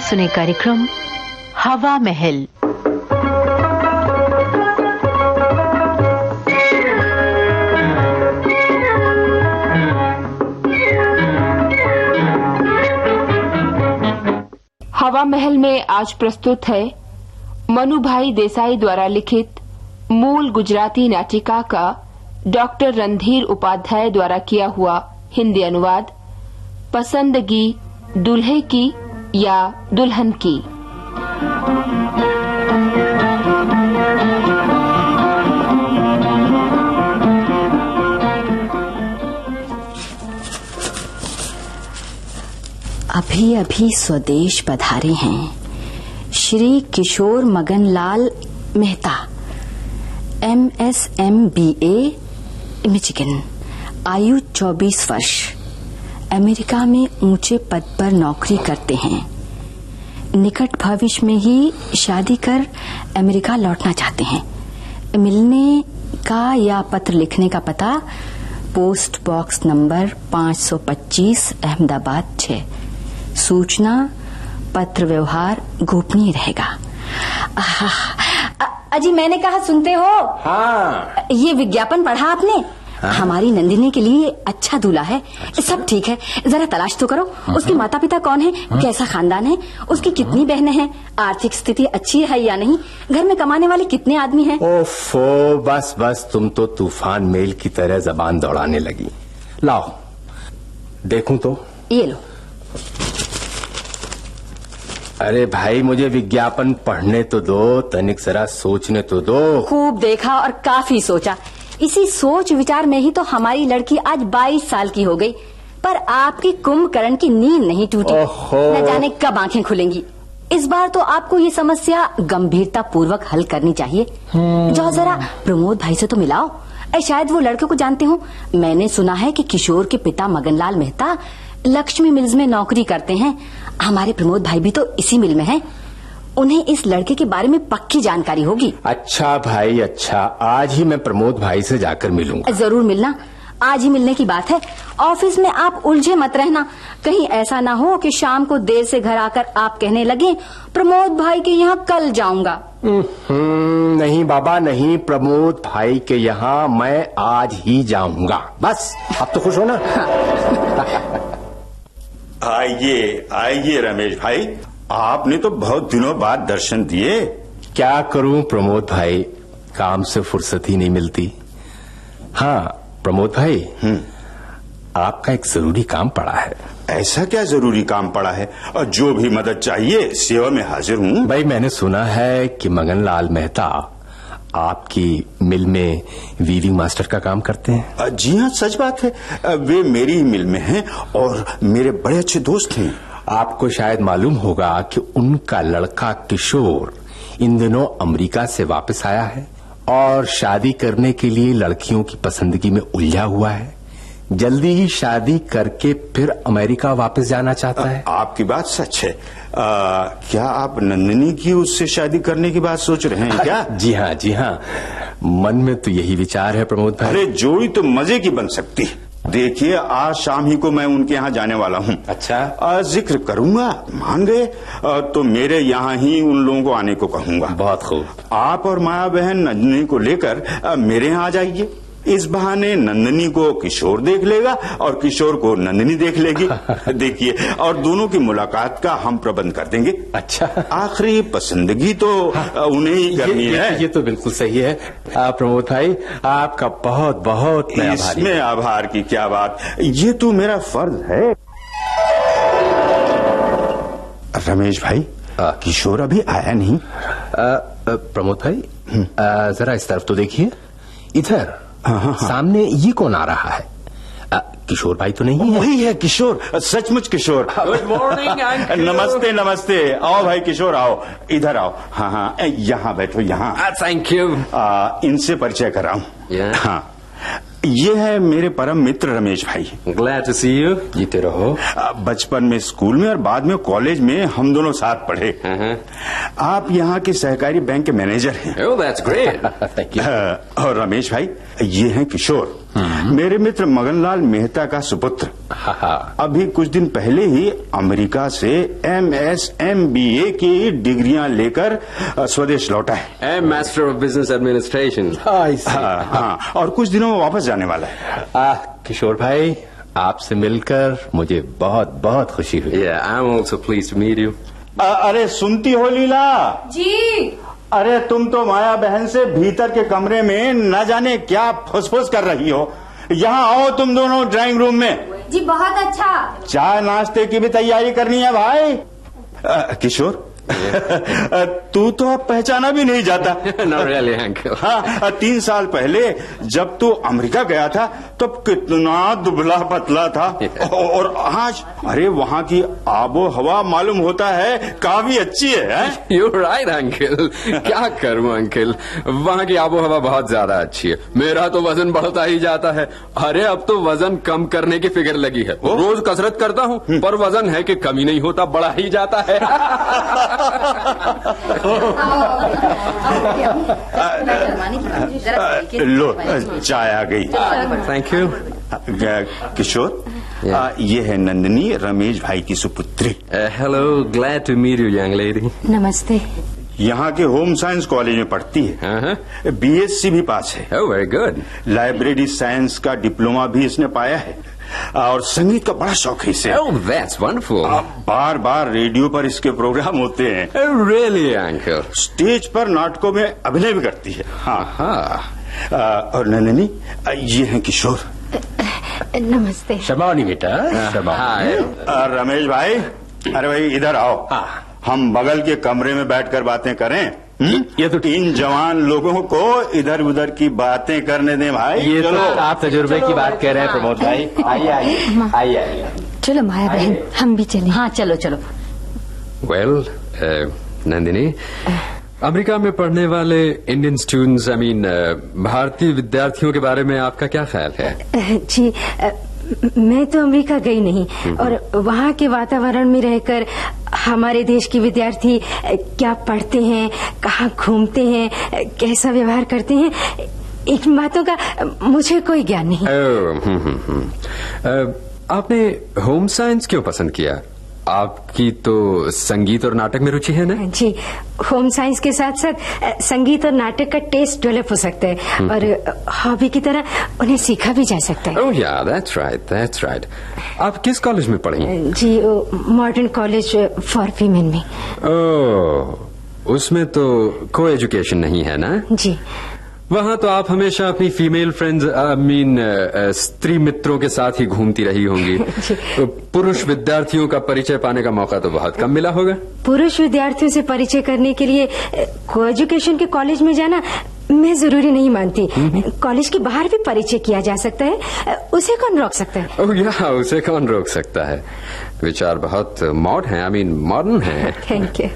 सुने कार्यक्रम हवा महल। हवा महल में आज प्रस्तुत है मनुभाई देसाई द्वारा लिखित मूल गुजराती नाटिका का डॉक्टर रणधीर उपाध्याय द्वारा किया हुआ हिंदी अनुवाद, पसंदगी दूल्हे की या दुल्हन की। अभी अभी स्वदेश पधारे हैं श्री किशोर मगनलाल मेहता, MSMBA, मिचिगन, आयु 24 वर्ष, अमेरिका में ऊंचे पद पर नौकरी करते हैं। निकट भविष्य में ही शादी कर अमेरिका लौटना चाहते हैं। मिलने का या पत्र लिखने का पता पोस्ट बॉक्स नंबर 525, अहमदाबाद 6। सूचना पत्र व्यवहार गोपनीय रहेगा। अजी मैंने कहा सुनते हो? हाँ। ये विज्ञापन पढ़ा आपने? हाँ? हमारी नंदिनी के लिए अच्छा दूल्हा है। अच्छा। सब ठीक है, जरा तलाश तो करो। उसके माता पिता कौन है, कैसा खानदान है, उसकी कितनी बहनें हैं, आर्थिक स्थिति अच्छी है या नहीं, घर में कमाने वाले कितने आदमी हैं। ओफो, बस बस तुम तो तूफान मेल की तरह जबान दौड़ाने लगी। लाओ देखूं तो। ये लो। अरे भाई, मुझे विज्ञापन पढ़ने तो दो, तनिक जरा सोचने तो दो। खूब देखा और काफी सोचा। इसी सोच विचार में ही तो हमारी लड़की आज 22 साल की हो गई, पर आपकी कुंभकर्ण की नींद नहीं टूटी। न जाने कब आंखें खुलेंगी। इस बार तो आपको ये समस्या गंभीरता पूर्वक हल करनी चाहिए। जाओ जरा प्रमोद भाई से तो मिलाओ, शायद वो लड़के को जानते हो। मैंने सुना है कि किशोर के पिता मगनलाल मेहता लक्ष्मी मिल्स में नौकरी करते हैं। हमारे प्रमोद भाई भी तो इसी मिल में हैं। उन्हें इस लड़के के बारे में पक्की जानकारी होगी। अच्छा भाई अच्छा, आज ही मैं प्रमोद भाई से जाकर मिलूंगा। जरूर मिलना, आज ही मिलने की बात है। ऑफिस में आप उलझे मत रहना, कहीं ऐसा ना हो कि शाम को देर से घर आकर आप कहने लगे प्रमोद भाई के यहाँ कल जाऊंगा। नहीं बाबा नहीं, प्रमोद भाई के यहाँ मैं आज ही जाऊंगा। बस अब तो खुश हो ना? आइए आइए रमेश भाई, आपने तो बहुत दिनों बाद दर्शन दिए। क्या करूं प्रमोद भाई, काम से फुर्सत ही नहीं मिलती। हाँ प्रमोद भाई, आपका एक जरूरी काम पड़ा है। ऐसा क्या जरूरी काम पड़ा है? और जो भी मदद चाहिए सेवा में हाजिर हूँ। भाई मैंने सुना है कि मगनलाल मेहता आपकी मिल में वीविंग मास्टर का काम करते हैं। जी हाँ, सच बात है। वे मेरी मिल में हैं और मेरे बड़े अच्छे दोस्त हैं। आपको शायद मालूम होगा कि उनका लड़का किशोर इन दिनों अमेरिका से वापस आया है और शादी करने के लिए लड़कियों की पसंदगी में उलझा हुआ है। जल्दी ही शादी करके फिर अमेरिका वापस जाना चाहता है। आपकी बात सच है। क्या आप नंदिनी की उससे शादी करने की बात सोच रहे हैं क्या? जी हाँ जी हाँ, मन में तो यही विचार है प्रमोद भाई। अरे जोड़ी तो मजे की बन सकती है। देखिए, आज शाम ही को मैं उनके यहाँ जाने वाला हूँ। अच्छा। जिक्र करूंगा, मान गए तो मेरे यहाँ ही उन लोगों को आने को कहूंगा। बहुत खूब। आप और माया बहन नंदिनी को लेकर मेरे यहाँ आ जाइए। इस बहाने नंदिनी को किशोर देख लेगा और किशोर को नंदिनी देख लेगी। देखिए, और दोनों की मुलाकात का हम प्रबंध कर देंगे। अच्छा। आखिरी पसंदगी तो उन्हें ही करनी है। ये तो बिल्कुल सही है प्रमोद भाई, आपका बहुत बहुत इसमें आभार की क्या बात, ये तो मेरा फर्ज है। रमेश भाई, किशोर अभी आया नहीं। प्रमोद भाई जरा इस तरफ तो देखिए, इधर। हाँ। सामने ये कौन आ रहा है? किशोर भाई तो नहीं है? वही है किशोर, सचमुच किशोर। Good morning. नमस्ते नमस्ते। आओ भाई किशोर, आओ इधर आओ। हाँ हाँ, यहाँ बैठो यहाँ। Thank you. इनसे परिचय कराऊं। हाँ, ये है मेरे परम मित्र रमेश भाई। Glad to see you. जीते रहो। बचपन में स्कूल में और बाद में कॉलेज में हम दोनों साथ पढ़े। आप यहाँ के सहकारी बैंक के मैनेजर हैं। Oh, that's great. Thank you. और रमेश भाई, ये हैं किशोर, मेरे मित्र मगनलाल मेहता का सुपुत्र। अभी कुछ दिन पहले ही अमेरिका से MS MBA की डिग्रियां लेकर स्वदेश लौटा है। Master of business administration. हाँ, और कुछ दिनों में वापस जाने वाला है। किशोर भाई, आपसे मिलकर मुझे बहुत बहुत खुशी हुई। I am also pleased to meet you. अरे सुनती हो लीला जी। अरे तुम तो माया बहन से भीतर के कमरे में न जाने क्या फुसफुस कर रही हो। यहाँ आओ तुम दोनों ड्राइंग रूम में। जी बहुत अच्छा। चाय नाश्ते की भी तैयारी करनी है भाई। किशोर तू तो अब पहचाना भी नहीं जाता। Not really, uncle. हाँ, 3 साल पहले जब तू अमेरिका गया था तब कितना दुबला पतला था। और आज अरे वहाँ की आबो हवा मालूम होता है काफी अच्छी है। You're right, uncle. क्या करूं अंकल, वहाँ की आबो हवा बहुत ज्यादा अच्छी है। मेरा तो वजन बढ़ता ही जाता है। अरे अब तो वजन कम करने की फिक्र लगी है। रोज कसरत करता हूँ पर वजन है कि कमी नहीं होता, बढ़ा ही जाता है। लो चाय आ गई। Thank you. किशोर ये है नंदिनी, रमेश भाई की सुपुत्री। Hello, glad to meet you young lady. नमस्ते। यहाँ के होम साइंस कॉलेज में पढ़ती है। BSc भी पास है। Oh very good. Library science का डिप्लोमा भी इसने पाया है और संगीत का बड़ा शौक है इसे। Oh that's wonderful. Bar bar radio पर इसके प्रोग्राम होते हैं। Really uncle. स्टेज पर नाटकों में अभिनय भी करती है। हाँ। और नंदिनी ये है किशोर। नमस्ते। शबानी बेटा, शबानी। रमेश भाई, अरे भाई इधर आओ। हम बगल के कमरे में बैठकर बातें करें। ये तो इन जवान लोगों को इधर उधर की बातें करने दें भाई। ये तो आप तजुर्बे की बात कह रहे हैं प्रमोद भाई। आइए। चलो माया बहन, हम भी चलें। हाँ चलो चलो। वेल नंदिनी, अमेरिका में पढ़ने वाले इंडियन स्टूडेंट्स, आई मीन भारतीय विद्यार्थियों के बारे में आपका क्या ख्याल है? जी मैं तो अमेरिका गई नहीं और वहाँ के वातावरण में रहकर हमारे देश के विद्यार्थी क्या पढ़ते हैं, कहाँ घूमते हैं, कैसा व्यवहार करते हैं, इन बातों का मुझे कोई ज्ञान नहीं। आपने होम साइंस क्यों पसंद किया? आपकी तो संगीत और नाटक में रुचि है ना? जी, होम साइंस के साथ साथ संगीत और नाटक का टेस्ट डेवलप हो सकता है और हॉबी की तरह उन्हें सीखा भी जा सकता है। ओह या, दैट्स राइट। आप किस कॉलेज में पढ़ी? जी मॉडर्न कॉलेज फॉर वीमेन में। ओह, उसमें तो को एजुकेशन नहीं है ना? जी। वहाँ तो आप हमेशा अपनी फीमेल फ्रेंड्स, आई मीन स्त्री मित्रों के साथ ही घूमती रही होंगी। पुरुष विद्यार्थियों का परिचय पाने का मौका तो बहुत कम मिला होगा। पुरुष विद्यार्थियों से परिचय करने के लिए को एजुकेशन के कॉलेज में जाना मैं जरूरी नहीं मानती। कॉलेज के बाहर भी परिचय किया जा सकता है, उसे कौन रोक सकता है? ओह या, उसे कौन रोक सकता है। विचार बहुत मॉडर्न है। Thank you.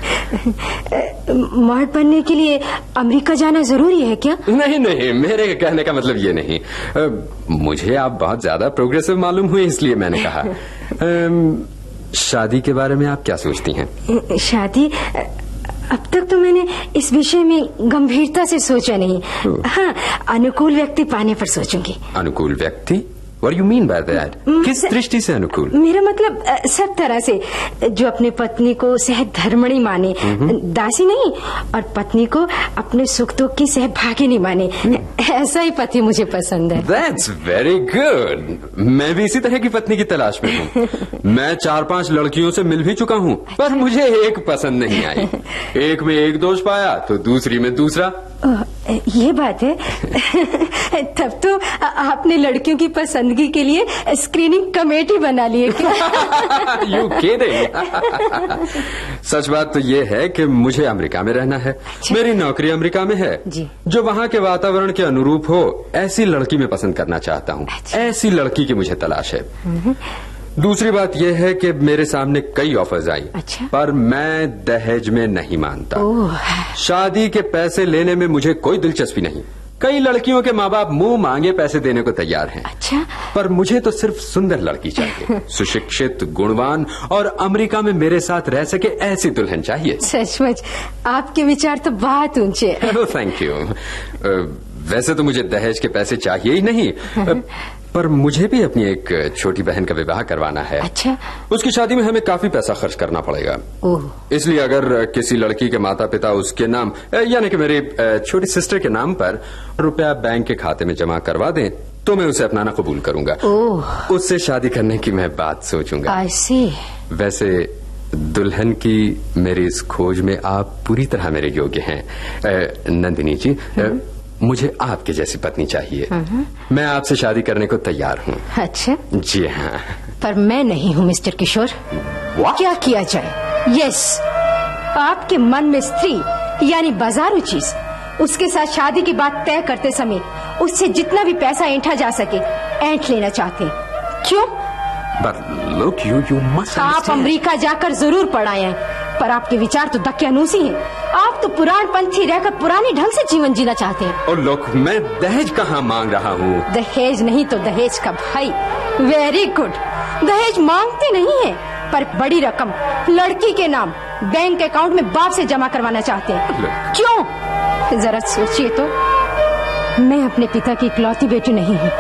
मॉडर्न बनने के लिए अमेरिका जाना जरूरी है क्या? नहीं, मेरे कहने का मतलब ये नहीं। मुझे आप बहुत ज्यादा प्रोग्रेसिव मालूम हुए, इसलिए मैंने कहा। शादी के बारे में आप क्या सोचती हैं? शादी अब तक तो मैंने इस विषय में गंभीरता से सोचा नहीं। हाँ, अनुकूल व्यक्ति पाने पर सोचूंगी। अनुकूल व्यक्ति? What do you mean by that? किस दृष्टि से अनुकूल? मेरा मतलब सब तरह से, जो अपने पत्नी को सहधर्मिणी माने, दासी नहीं, और पत्नी को अपने सुख दुख की सहभागिनी माने, ऐसा ही पति मुझे पसंद है। That's very good. मैं भी इसी तरह की पत्नी की तलाश में हूँ। मैं 4-5 लड़कियों से मिल भी चुका हूँ, पर मुझे एक पसंद नहीं आई। एक में एक दोष पाया तो दूसरी में दूसरा। ये बात है। तब तो आपने लड़कियों की पसंदगी के लिए स्क्रीनिंग कमेटी बना ली है क्या? You kidding? सच बात तो ये है कि मुझे अमेरिका में रहना है। मेरी नौकरी अमेरिका में है। जो वहाँ के वातावरण के अनुरूप हो, ऐसी लड़की मैं पसंद करना चाहता हूँ। ऐसी लड़की की मुझे तलाश है। दूसरी बात यह है कि मेरे सामने कई ऑफर्स आई, पर मैं दहेज में नहीं मानता। शादी के पैसे लेने में मुझे कोई दिलचस्पी नहीं। कई लड़कियों के माँ बाप मुंह मांगे पैसे देने को तैयार हैं। पर मुझे तो सिर्फ सुंदर लड़की चाहिए, सुशिक्षित, गुणवान और अमेरिका में मेरे साथ रह सके ऐसी दुल्हन चाहिए। सचमुच आपके विचार तो बहुत ऊंचे। Thank you. वैसे तो मुझे दहेज के पैसे चाहिए ही नहीं। पर मुझे भी अपनी एक छोटी बहन का विवाह करवाना है। अच्छा। उसकी शादी में हमें काफी पैसा खर्च करना पड़ेगा। ओह। इसलिए अगर किसी लड़की के माता पिता उसके नाम यानी कि मेरी छोटी सिस्टर के नाम पर रुपया बैंक के खाते में जमा करवा दें तो मैं उसे अपनाना कबूल करूंगा। ओह। उससे शादी करने की मैं बात सोचूंगा। I see। वैसे दुल्हन की मेरी इस खोज में आप पूरी तरह मेरे योग्य हैं। नंदिनी जी, मुझे आपके जैसी पत्नी चाहिए। मैं आपसे शादी करने को तैयार हूँ। अच्छा। जी हाँ। पर मैं नहीं हूँ मिस्टर किशोर। क्या किया जाए? यस, आपके मन में स्त्री यानी बाजारू चीज, उसके साथ शादी की बात तय करते समय उससे जितना भी पैसा ऐंठा जा सके ऐंठ लेना चाहते हैं। क्यों? But look, you must आप understand. अमेरिका जाकर जरूर पढ़ाए हैं, पर आपके विचार तो दकियानूसी हैं। आप तो पुराणपंथी रहकर पुराने ढंग से जीवन जीना चाहते हैं। और लोग, मैं दहेज कहाँ मांग रहा हूँ? दहेज नहीं तो दहेज का भाई। Very good. दहेज मांगते नहीं है, पर बड़ी रकम लड़की के नाम बैंक अकाउंट में बाप से जमा करवाना चाहते हैं। क्यों? जरा सोचिए तो। मैं अपने पिता की इकलौती बेटी नहीं हूँ।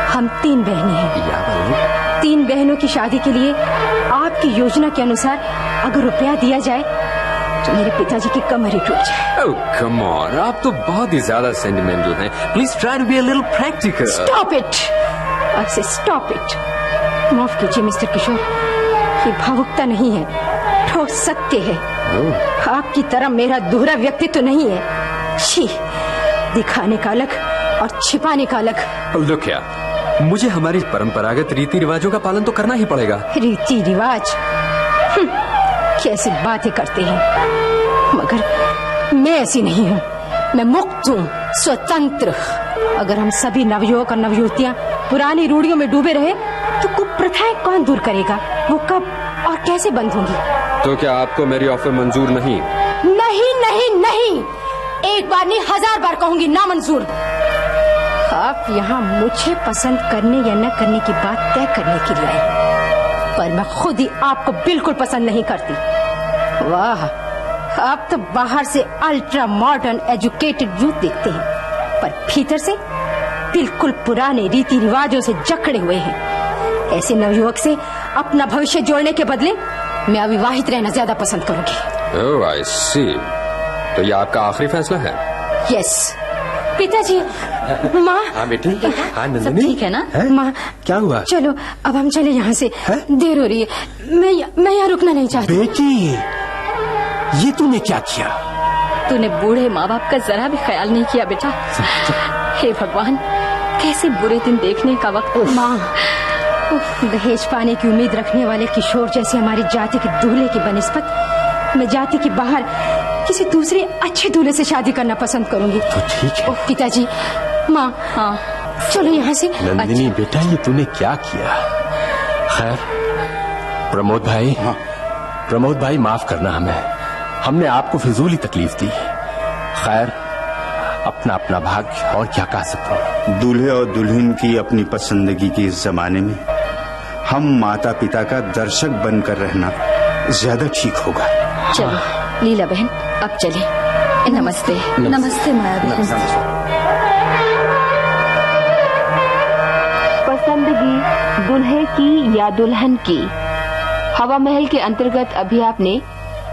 हम 3 बहनें हैं। 3 बहनों की शादी के लिए आपकी योजना के अनुसार अगर रुपया दिया जाए तो मेरे पिताजी की कमर ही टूट जाए। Oh, come on, आप तो बहुत ही ज्यादा सेंटिमेंटल हैं। Please try to be a little practical. Stop it! I say stop it! माफ कीजिए मिस्टर किशोर, ये भावुकता नहीं है, ठोस सत्य है। आपकी तरह मेरा दोहरा व्यक्तित्व नहीं है। छी, दिखाने का अलग और छिपाने का अलग। Look here, मुझे हमारी परंपरागत रीति रिवाजों का पालन तो करना ही पड़ेगा। रीति रिवाज? कैसी बातें करते हैं। मगर मैं ऐसी नहीं हूँ। मैं मुक्त हूँ, स्वतंत्र। अगर हम सभी नवयुवक और नवयुवतियाँ पुरानी रूढ़ियों में डूबे रहे तो कुप्रथाएं कौन दूर करेगा? वो कब और कैसे बंद होंगी? तो क्या आपको मेरी ऑफर मंजूर नहीं? नहीं नहीं नहीं, एक बार नहीं 1000 बार कहूंगी ना मंजूर। आप यहाँ मुझे पसंद करने या न करने की बात तय करने के लिए आए, पर मैं खुद ही आपको बिल्कुल पसंद नहीं करती। वाह, आप तो बाहर से अल्ट्रा मॉडर्न एजुकेटेड यूथ दिखते हैं, पर भीतर से बिल्कुल पुराने रीति रिवाजों से जकड़े हुए हैं। ऐसे नवयुवक से अपना भविष्य जोड़ने के बदले मैं अविवाहित रहना ज्यादा पसंद करूंगी। ओह, आई सी। तो ये आपका आखिरी फैसला है? यस। पिताजी, माँ। हाँ बेटी। हाँ सब नंदिनी, ठीक है ना? माँ, क्या हुआ? चलो अब हम चले यहाँ से। देर हो रही है। मैं यहाँ रुकना नहीं चाहती। बेटी, ये तूने क्या किया? तूने बूढ़े माँ बाप का जरा भी ख्याल नहीं किया बेटा। हे भगवान, कैसे बुरे दिन देखने का वक्त। माँ, दहेज पाने की उम्मीद रखने वाले किशोर जैसे हमारी जाति के दूल्हे की बनिस्बत मैं जाति के बाहर किसी दूसरे अच्छे दूल्हे से शादी करना पसंद करूंगी। तो ठीक है। पिताजी, माँ, हाँ, चलो यहाँ से। नंदिनी बेटा, ये तूने क्या किया? खैर प्रमोद भाई। हाँ। प्रमोद भाई, माफ करना हमें, हमने आपको फिजूल ही तकलीफ दी। खैर, अपना अपना भाग्य, और क्या कह सकता हूँ। दूल्हे और दुल्हन की अपनी पसंदगी के इस जमाने में हम माता पिता का दर्शक बनकर रहना ज्यादा ठीक होगा। चलो लीला बहन, अब चले। नमस्ते। नमस्ते माया बहन। पसंदगी दुल्हे की या दुल्हन की। हवा महल के अंतर्गत अभी आपने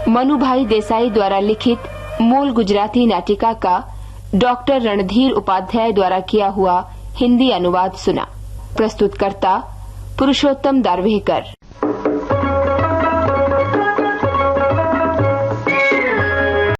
मनु भाई देसाई द्वारा लिखित मूल गुजराती नाटिका का डॉक्टर रणधीर उपाध्याय द्वारा किया हुआ हिंदी अनुवाद सुना। प्रस्तुतकर्ता पुरुषोत्तम दारवेकर।